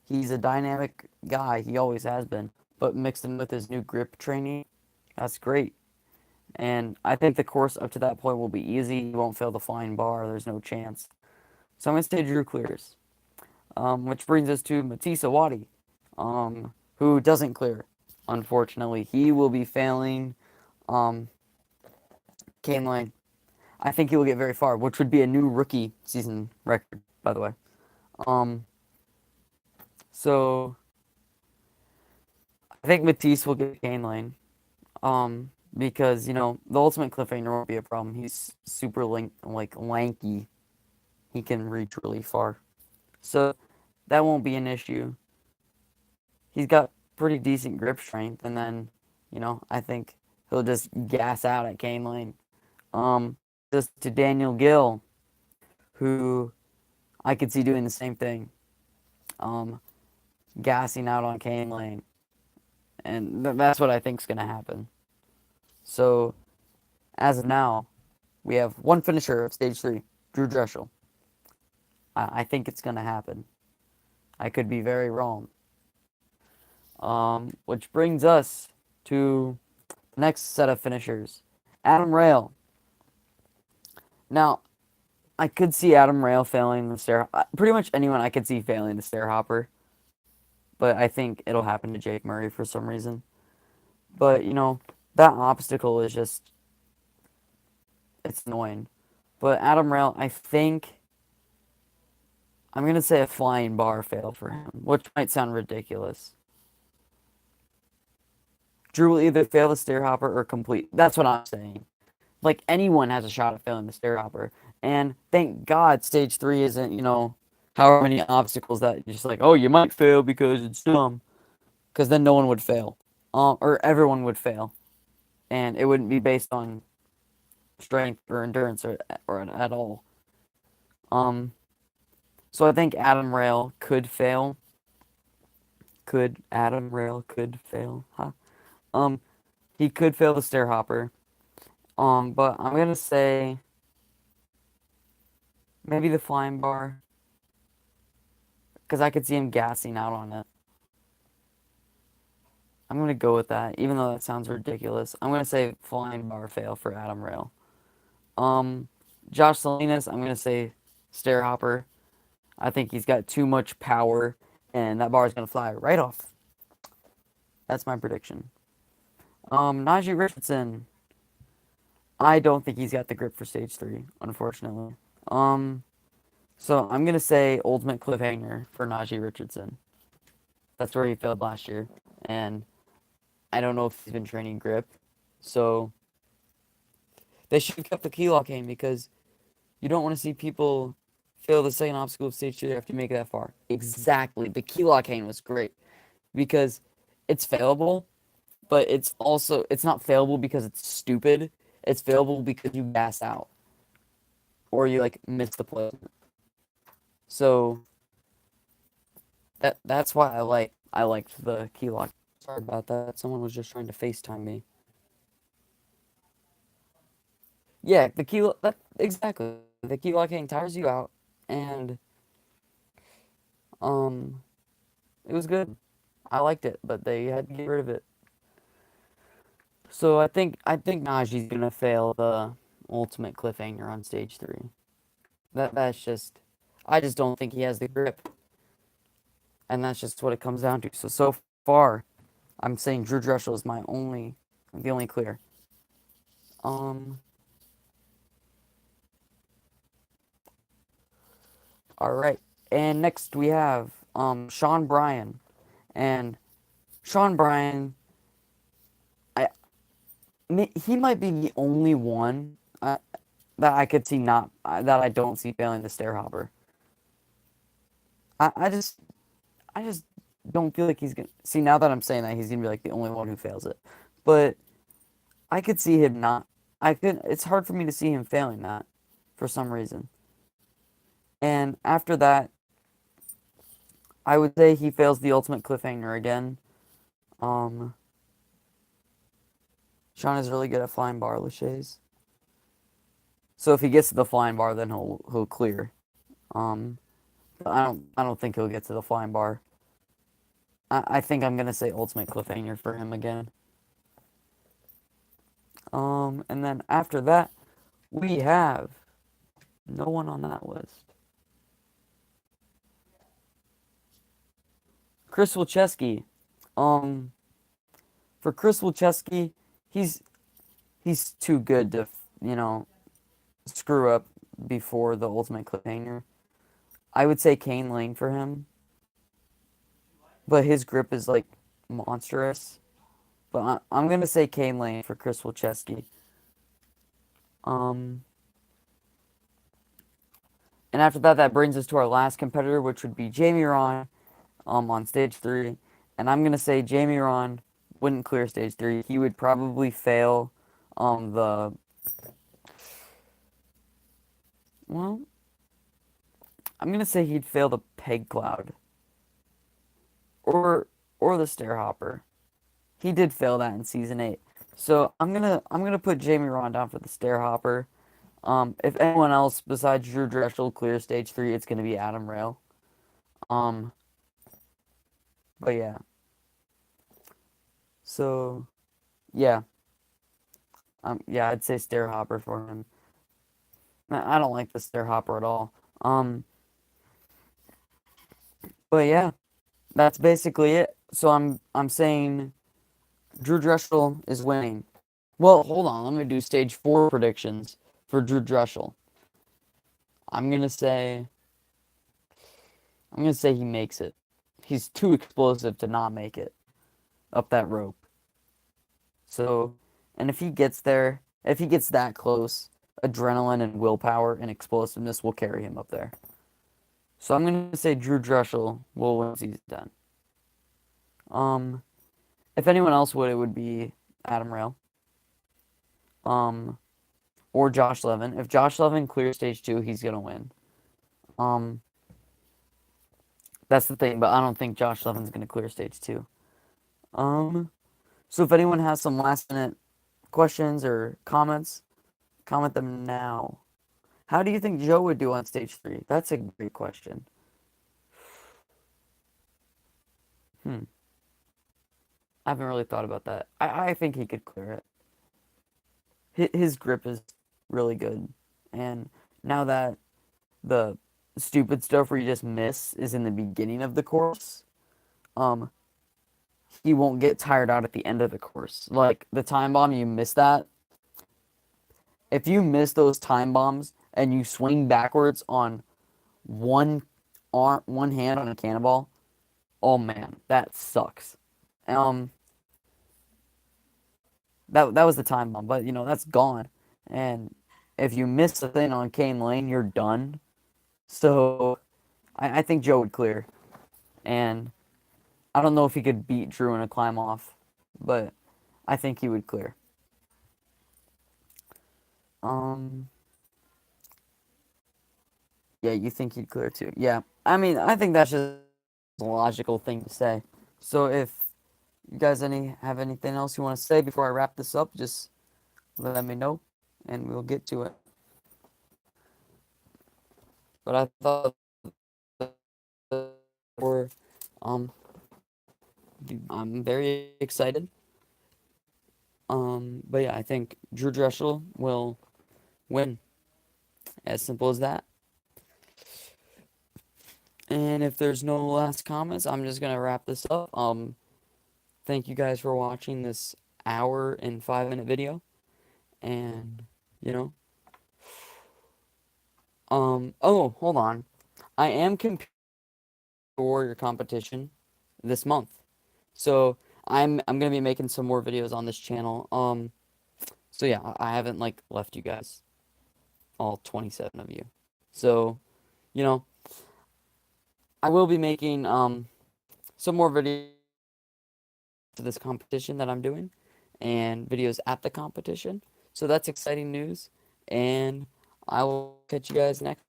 he's a dynamic guy. He always has been, but mixed in with his new grip training, that's great. And I think the course up to that point will be easy. He won't fail the flying bar. There's no chance. So I'm going to say Drew clears. Which brings us to Matisse Awadi, who doesn't clear, unfortunately. He will be failing Cane Lane. I think he will get very far, which would be a new rookie season record, by the way. So I think Matisse will get Cane Lane. Because, the ultimate cliffhanger won't be a problem. He's super lanky. He can reach really far. So that won't be an issue. He's got pretty decent grip strength, and then, I think he'll just gas out at Cane Lane. Just to Daniel Gill, who I could see doing the same thing. Gassing out on Cane Lane. And that's what I think is going to happen. So, as of now, we have one finisher of stage 3, Drew Dreshel. I think it's going to happen. I could be very wrong. Which brings us to the next set of finishers. Adam Rail. Now, I could see Adam Rail failing the stair. Pretty much anyone I could see failing the stair hopper. But I think it'll happen to Jake Murray for some reason. But, that obstacle is just, it's annoying. But Adam Rail, I think, I'm going to say a flying bar fail for him, which might sound ridiculous. Drew will either fail the stair hopper or complete. That's what I'm saying. Like, anyone has a shot at failing the stair hopper. And thank God stage 3 isn't, however many obstacles that you're just like, oh, you might fail because it's dumb. Because then no one would fail. Or everyone would fail. And it wouldn't be based on strength or endurance or at all. So I think Adam Rail could fail. Adam Rail could fail? Huh? He could fail the stair hopper. But I'm gonna say maybe the flying bar. Because I could see him gassing out on it. I'm going to go with that, even though that sounds ridiculous. I'm going to say flying bar fail for Adam Rail. Josh Salinas, I'm going to say stair hopper. I think he's got too much power, and that bar is going to fly right off. That's my prediction. Najee Richardson, I don't think he's got the grip for stage 3, unfortunately. So I'm going to say ultimate cliffhanger for Najee Richardson. That's where he failed last year, and I don't know if he's been training grip. So they should have kept the key lock game because you don't want to see people fail the second obstacle of stage 2 after you make it that far. Exactly. The key lock cane was great because it's failable, but it's not failable because it's stupid. It's failable because you gas out or you like miss the placement. So that's why I liked the key lock. Sorry about that. Someone was just trying to FaceTime me. Yeah, exactly. The key locking tires you out, and um, it was good. I liked it, but they had to get rid of it. So I think Najee's gonna fail the ultimate cliffhanger on stage 3. That's just I just don't think he has the grip, and that's just what it comes down to. So far, I'm saying Drew Dressel is the only clear. Um, all right, and next we have Sean Bryan, and Sean Bryan, he might be the only one that I could see not that I don't see failing the stair hopper. I, I just I just don't feel like he's gonna see now that I'm saying that he's gonna be like the only one who fails it. But I could see him not. I could. It's hard for me to see him failing that for some reason. And after that, I would say he fails the ultimate cliffhanger again. Um, Sean is really good at flying bar laches. So if he gets to the flying bar, then he'll clear. Um, but I don't think he'll get to the flying bar. I think I'm gonna say ultimate cliffhanger for him again. And then after that, we have no one on that list. Chris Wilczewski. Um, for Chris Wilczewski, he's too good to screw up before the ultimate cliffhanger. I would say Kane Lane for him, but his grip is like monstrous. But I'm gonna say Kane Lane for Chris Wilczewski. Um, and after that, that brings us to our last competitor, which would be Jamie Ron, on stage 3. And I'm gonna say Jamie Ron wouldn't clear stage 3. He would probably fail, the well, I'm gonna say he'd fail the peg cloud or the stair hopper. He did fail that in season 8. So I'm gonna put Jamie Ron down for the stair hopper. If anyone else besides Drew Dressel clears stage 3, it's gonna be Adam Rail. Um, but yeah. So yeah, yeah, I'd say stair hopper for him. I don't like the stair hopper at all. But yeah, that's basically it. So I'm saying Drew Dressel is winning. Well, hold on. Let me do stage 4 predictions for Drew Dressel. I'm gonna say he makes it. He's too explosive to not make it up that rope. So, and if he gets there, if he gets that close, adrenaline and willpower and explosiveness will carry him up there. So I'm gonna say Drew Dressel will win season 10. If anyone else would, it would be Adam Rail. Or Josh Levin. If Josh Levin clears stage 2, he's gonna win. That's the thing, but I don't think Josh Levin's gonna clear stage 2. So if anyone has some last minute questions or comments, comment them now. How do you think Joe would do on stage 3? That's a great question. I haven't really thought about that. I think he could clear it. His grip is really good. And now that the stupid stuff where you just miss is in the beginning of the course, he won't get tired out at the end of the course. Like the time bomb, you miss that. If you miss those time bombs and you swing backwards on one hand on a cannonball, oh man, that sucks. That was the time bomb, but that's gone. And if you miss the thing on Kane Lane, you're done. So I think Joe would clear. And I don't know if he could beat Drew in a climb off, but I think he would clear. Um, yeah, you think he'd clear too? Yeah, I mean, I think that's just a logical thing to say. So if you guys have anything else you want to say before I wrap this up, just let me know, and we'll get to it. But I thought for um, I'm very excited. But yeah, I think Drew Dressel will win. As simple as that. And if there's no last comments, I'm just gonna wrap this up. Thank you guys for watching this hour and 5 minute video. And you know, oh, hold on. I am competing for Warrior competition this month. So I'm gonna be making some more videos on this channel. So yeah, I haven't like left you guys, all 27 of you. So, you know, I will be making some more videos to this competition that I'm doing and videos at the competition. So that's exciting news, and I will catch you guys next